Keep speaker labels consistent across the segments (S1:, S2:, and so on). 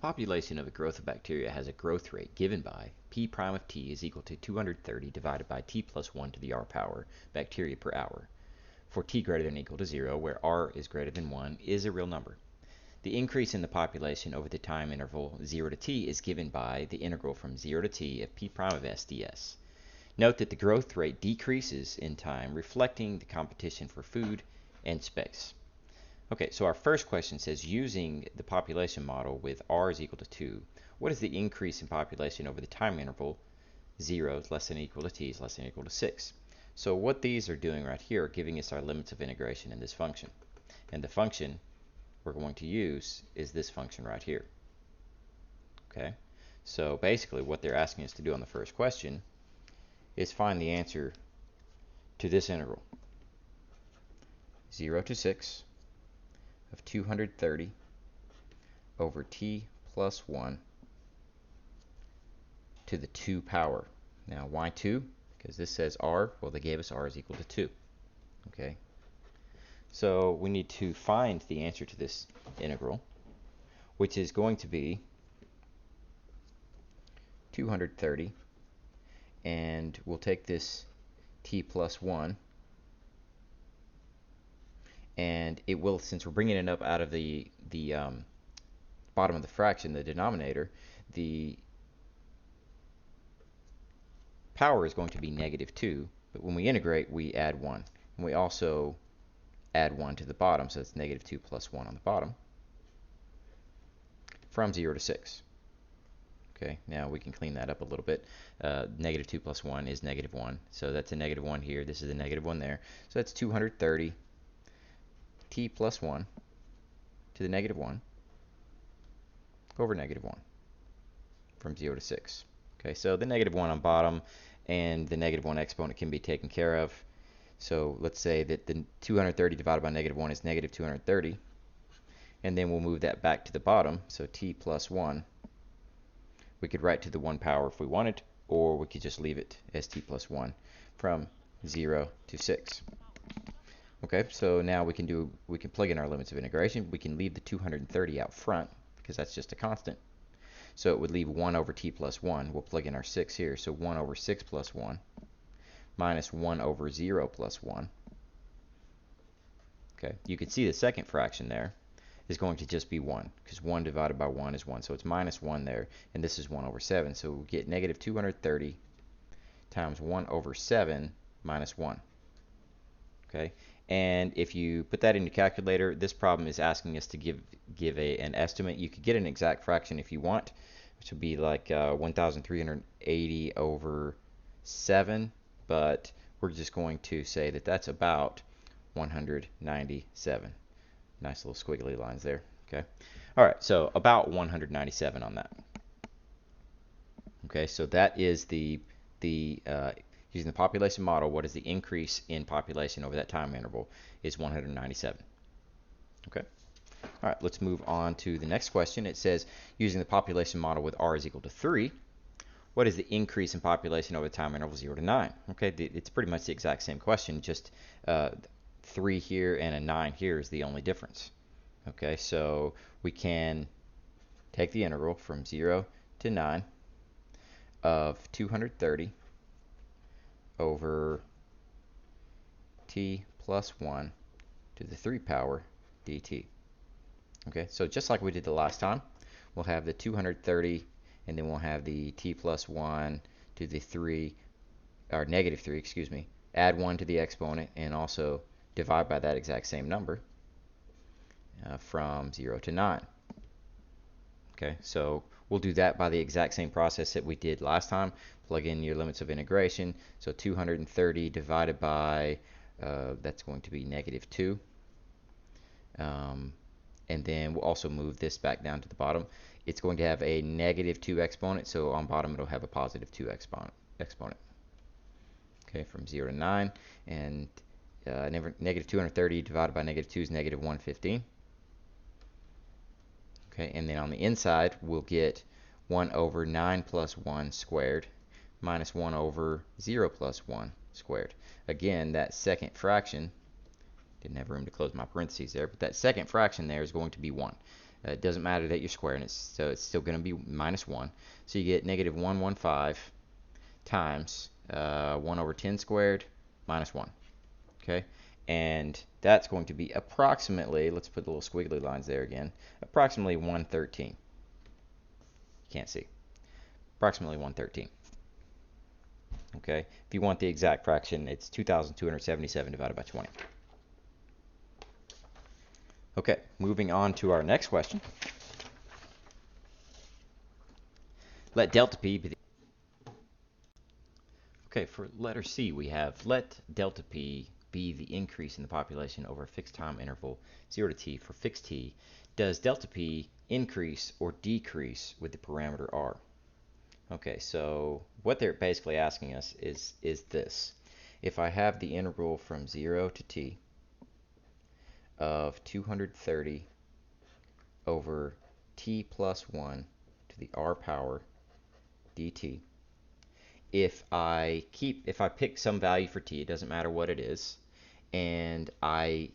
S1: population of a growth of bacteria has a growth rate given by P prime of T is equal to 230 divided by T plus 1 to the R power bacteria per hour, for T greater than or equal to 0, where R is greater than 1, is a real number. The increase in the population over the time interval 0 to T is given by the integral from 0 to T of P prime of S ds. Note that the growth rate decreases in time, reflecting the competition for food and space. Okay, so our first question says, using the population model with R is equal to 2, what is the increase in population over the time interval 0 is less than or equal to T is less than or equal to 6? So what these are doing right here are giving us our limits of integration in this function. And the function we're going to use is this function right here. Okay, so basically what they're asking us to do on the first question is find the answer to this integral. 0 to 6 of 230 over T plus 1 to the 2 power. Now, why 2? Because this says R. Well, they gave us R is equal to 2. Okay. So we need to find the answer to this integral, which is going to be 230, and we'll take this T plus 1, and it will, since we're bringing it up out of the bottom of the fraction, the denominator, the power is going to be -2, but when we integrate, we add 1. And we also add 1 to the bottom, so it's -2 plus 1 on the bottom, from 0 to 6. Okay, now we can clean that up a little bit. -2 plus 1 is -1, so that's a -1 here. This is a -1 there. So that's 230 T plus 1 to the -1 over -1 from 0 to 6. Okay, so the -1 on bottom and the -1 exponent can be taken care of. So let's say that the 230 divided by -1 is -230, and then we'll move that back to the bottom. So T plus 1, we could write to the 1 power if we wanted, or we could just leave it as T plus 1 from 0 to 6. Okay, so now we can plug in our limits of integration. We can leave the 230 out front because that's just a constant. So it would leave 1 over T plus 1. We'll plug in our 6 here. So 1 over 6 plus 1 minus 1 over 0 plus 1. Okay, you can see the second fraction there is going to just be 1, because 1 divided by 1 is 1. So it's -1 there, and this is 1 over 7. So we'll get -230 times 1 over 7 minus 1. Okay, and if you put that in your calculator, this problem is asking us to give an estimate. You could get an exact fraction if you want, which would be like 1,380 over 7, but we're just going to say that that's about 197. Nice little squiggly lines there. Okay, all right, so about 197 on that. Okay, so that is using the population model, what is the increase in population over that time interval is 197. Okay. All right, let's move on to the next question. It says, using the population model with R is equal to 3, what is the increase in population over the time interval 0 to 9? Okay, it's pretty much the exact same question, just 3 here and a 9 here is the only difference. Okay, so we can take the integral from 0 to 9 of 230 over T plus 1 to the 3 power dt. Okay, so just like we did the last time, we'll have the 230, and then we'll have the T plus 1 to the 3, or -3, excuse me, add 1 to the exponent, and also divide by that exact same number from 0 to 9. Okay, so we'll do that by the exact same process that we did last time. Plug in your limits of integration. So 230 divided by, that's going to be -2. And then we'll also move this back down to the bottom. It's going to have a -2 exponent, so on bottom it'll have a +2 exponent. Okay, from 0 to 9. And -230 divided by -2 is -115. Okay, and then on the inside, we'll get 1 over 9 plus 1 squared minus 1 over 0 plus 1 squared. Again, that second fraction, didn't have room to close my parentheses there, but that second fraction there is going to be 1. It doesn't matter that you're squaring it, so it's still going to be minus 1. So you get negative 115 times 1 over 10 squared minus 1. Okay, and that's going to be approximately, let's put the little squiggly lines there again, approximately 113. Can't see. Approximately 113. Okay, if you want the exact fraction, it's 2,277 divided by 20. Okay, moving on to our next question. Let delta p be the... Okay, for letter C, we have let delta p be the increase in the population over a fixed time interval 0 to t for fixed t. Does delta p increase or decrease with the parameter r? Okay, so what they're basically asking us is this. If I have the integral from 0 to t of 230 over t plus 1 to the r power dt, if I pick some value for t, it doesn't matter what it is, and I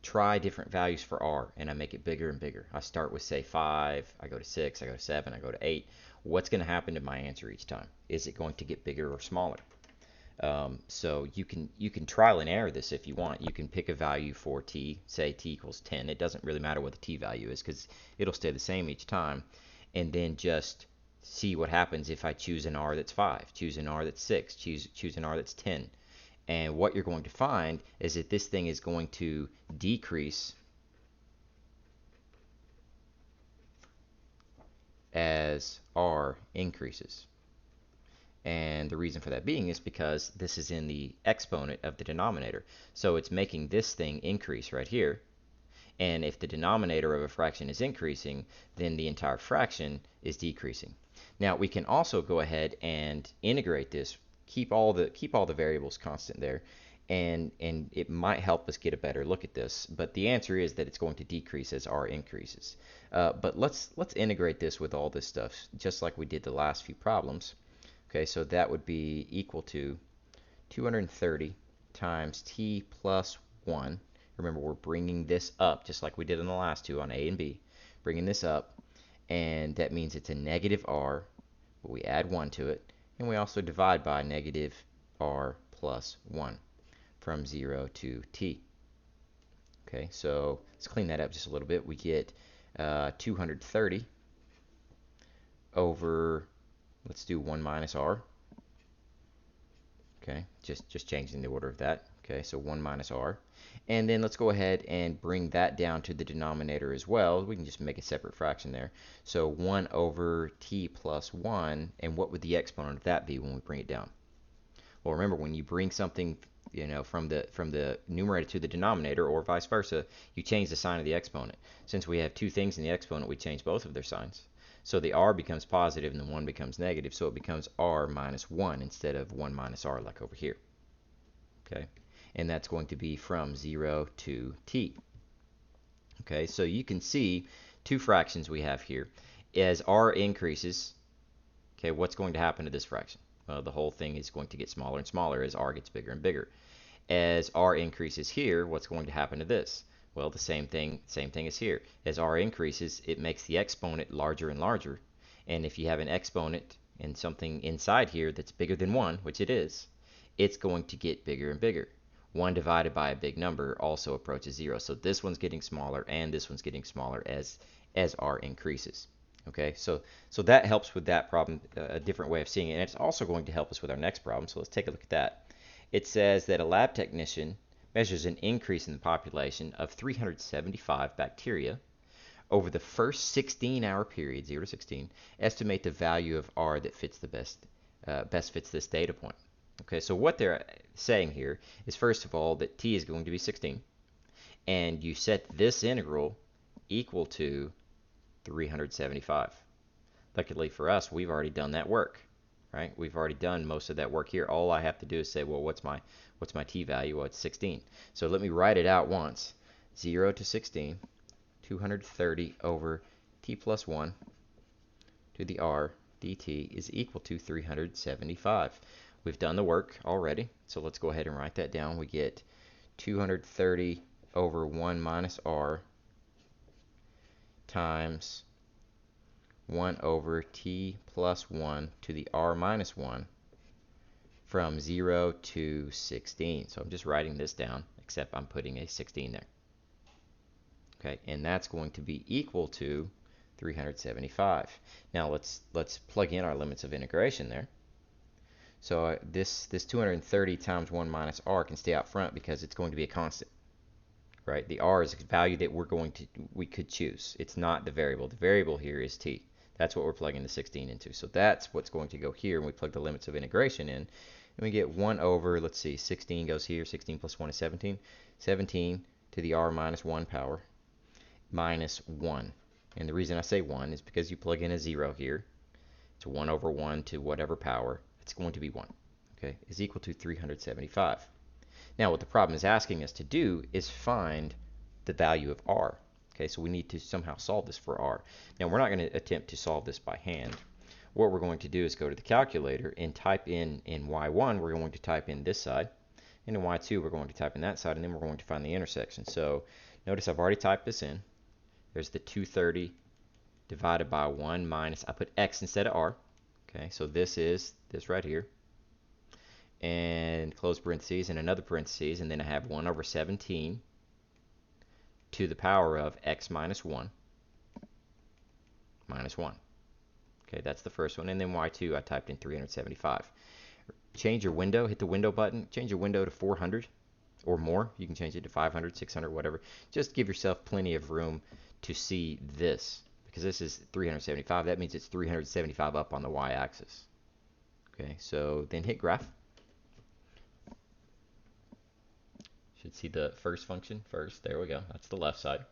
S1: try different values for r, and I make it bigger and bigger. I start with, say, 5, I go to 6, I go to 7, I go to 8. What's going to happen to my answer each time? Is it going to get bigger or smaller? So you can trial and error this if you want. You can pick a value for t, say t equals 10. It doesn't really matter what the t value is because it'll stay the same each time, and then just see what happens if I choose an r that's 5, choose an r that's 6, choose an r that's 10. And what you're going to find is that this thing is going to decrease as r increases. And the reason for that being is because this is in the exponent of the denominator. So it's making this thing increase right here. And if the denominator of a fraction is increasing, then the entire fraction is decreasing. Now we can also go ahead and integrate this, keep all the variables constant there, and it might help us get a better look at this. But the answer is that it's going to decrease as r increases. But let's integrate this with all this stuff, just like we did the last few problems. Okay, so that would be equal to 230 times t plus 1. Remember, we're bringing this up just like we did in the last two on A and B. Bringing this up, and that means it's a negative r, but we add 1 to it, and we also divide by negative r plus 1 from 0 to t. Okay, so let's clean that up just a little bit. We get 230 over, let's do 1 minus r. Okay, just changing the order of that. Okay, so 1 minus r. And then let's go ahead and bring that down to the denominator as well. We can just make a separate fraction there. So 1 over t plus 1, and what would the exponent of that be when we bring it down? Well, remember, when you bring something, you know, from the numerator to the denominator, or vice versa, you change the sign of the exponent. Since we have two things in the exponent, we change both of their signs. So the r becomes positive and the 1 becomes negative, so it becomes r minus 1 instead of 1 minus r like over here. Okay, and that's going to be from 0 to t. Okay, so you can see two fractions we have here. As r increases, okay, what's going to happen to this fraction? Well, the whole thing is going to get smaller and smaller as r gets bigger and bigger. As r increases here, what's going to happen to this? Well, the same thing as here. As r increases, it makes the exponent larger and larger. And if you have an exponent and something inside here that's bigger than 1, which it is, it's going to get bigger and bigger. 1 divided by a big number also approaches 0. So this one's getting smaller and this one's getting smaller as r increases. Okay, so that helps with that problem, a different way of seeing it. And it's also going to help us with our next problem. So let's take a look at that. It says that a lab technician measures an increase in the population of 375 bacteria over the first 16-hour period, 0 to 16. Estimate the value of r that fits the best fits this data point. Okay, so what they're saying here is, first of all, that t is going to be 16, and you set this integral equal to 375. Luckily for us, we've already done that work. Right? We've already done most of that work here. All I have to do is say, well, what's my t value? Well, it's 16. So let me write it out once. 0 to 16, 230 over t plus 1 to the r dt is equal to 375. We've done the work already, so let's go ahead and write that down. We get 230 over 1 minus r times 1 over t plus 1 to the r minus 1 from 0 to 16. So I'm just writing this down, except I'm putting a 16 there. Okay, and that's going to be equal to 375. Now let's plug in our limits of integration there. So this 230 times 1 minus r can stay out front because it's going to be a constant, right? The r is a value that we could choose. It's not the variable. The variable here is t. That's what we're plugging the 16 into. So that's what's going to go here, and we plug the limits of integration in, and we get 1 over, let's see, 16 goes here. 16 plus 1 is 17. 17 to the r minus 1 power minus 1. And the reason I say 1 is because you plug in a 0 here. It's 1 over 1 to whatever power. It's going to be 1. Okay, is equal to 375. Now what the problem is asking us to do is find the value of r. Okay, so we need to somehow solve this for r. Now we're not going to attempt to solve this by hand. What we're going to do is go to the calculator and type in y1, we're going to type in this side, and in y2 we're going to type in that side, and then we're going to find the intersection. So notice I've already typed this in. There's the 230 divided by 1 minus, I put x instead of r. Okay, so this is this right here, and close parentheses and another parentheses, and then I have 1 over 17 to the power of x minus 1 minus 1. Okay, that's the first one. And then y2, I typed in 375. Change your window, hit the window button, change your window to 400 or more. You can change it to 500, 600, whatever. Just give yourself plenty of room to see this, because this is 375. That means it's 375 up on the y-axis. Okay, so then hit graph. Should see the first function first. There we go. That's the left side.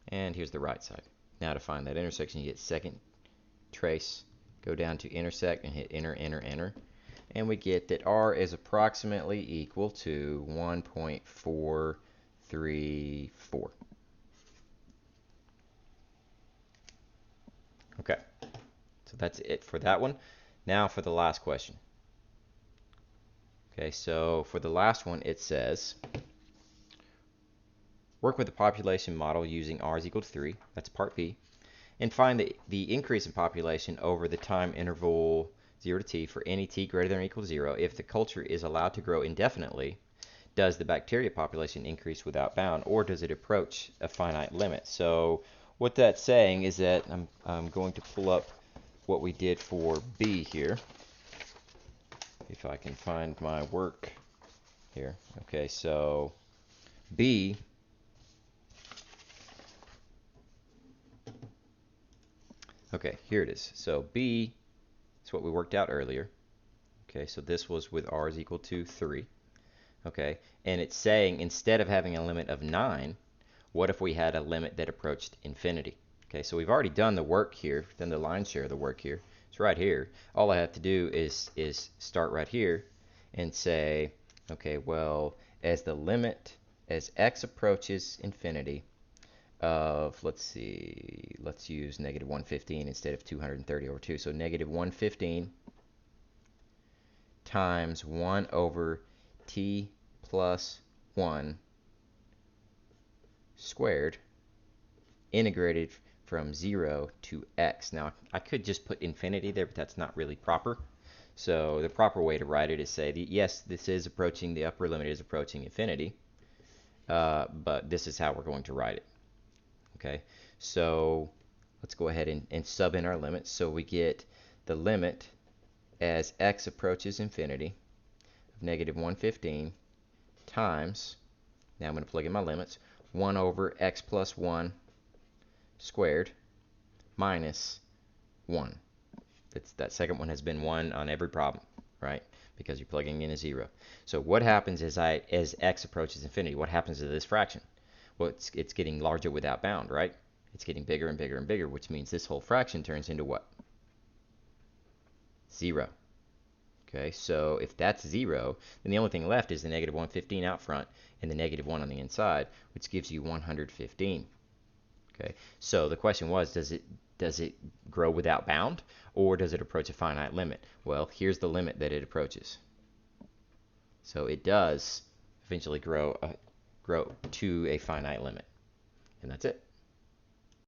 S1: And here's the right side. Now to find that intersection, you get second trace, go down to intersect, and hit enter, enter, enter. And we get that r is approximately equal to 1.434. Okay, so that's it for that one. Now for the last question. Okay, so for the last one, it says, work with the population model using r is equal to 3. That's part B. And find the increase in population over the time interval 0 to t for any t greater than or equal to 0. If the culture is allowed to grow indefinitely, does the bacteria population increase without bound, or does it approach a finite limit? So what that's saying is that I'm going to pull up what we did for B here. If I can find my work here. Okay, so B, okay, here it is. So B is what we worked out earlier. Okay, so this was with r is equal to 3. Okay, and it's saying instead of having a limit of 9, what if we had a limit that approached infinity? Okay, so we've already done the work here, done the lion's share of the work here. It's right here. All I have to do is start right here and say, okay, well, as the limit, as x approaches infinity of, let's see, let's use negative 115 instead of 230 over 2. So negative 115 times 1 over t plus 1 squared integrated from 0 to x. Now, I could just put infinity there, but that's not really proper. So the proper way to write it is say, yes, this is approaching, the upper limit is approaching infinity, but this is how we're going to write it. Okay, so let's go ahead and sub in our limits. So we get the limit as x approaches infinity of negative 115 times, now I'm going to plug in my limits, 1 over x plus 1 squared minus 1. That second one has been 1 on every problem, right? Because you're plugging in a 0. So what happens is as x approaches infinity, what happens to this fraction? Well, it's getting larger without bound, right? It's getting bigger and bigger and bigger, which means this whole fraction turns into what? 0. Okay, so if that's 0, then the only thing left is the negative 115 out front and the negative 1 on the inside, which gives you 115. Okay, so the question was, does it grow without bound, or does it approach a finite limit? Well, here's the limit that it approaches. So it does eventually grow to a finite limit, and that's it.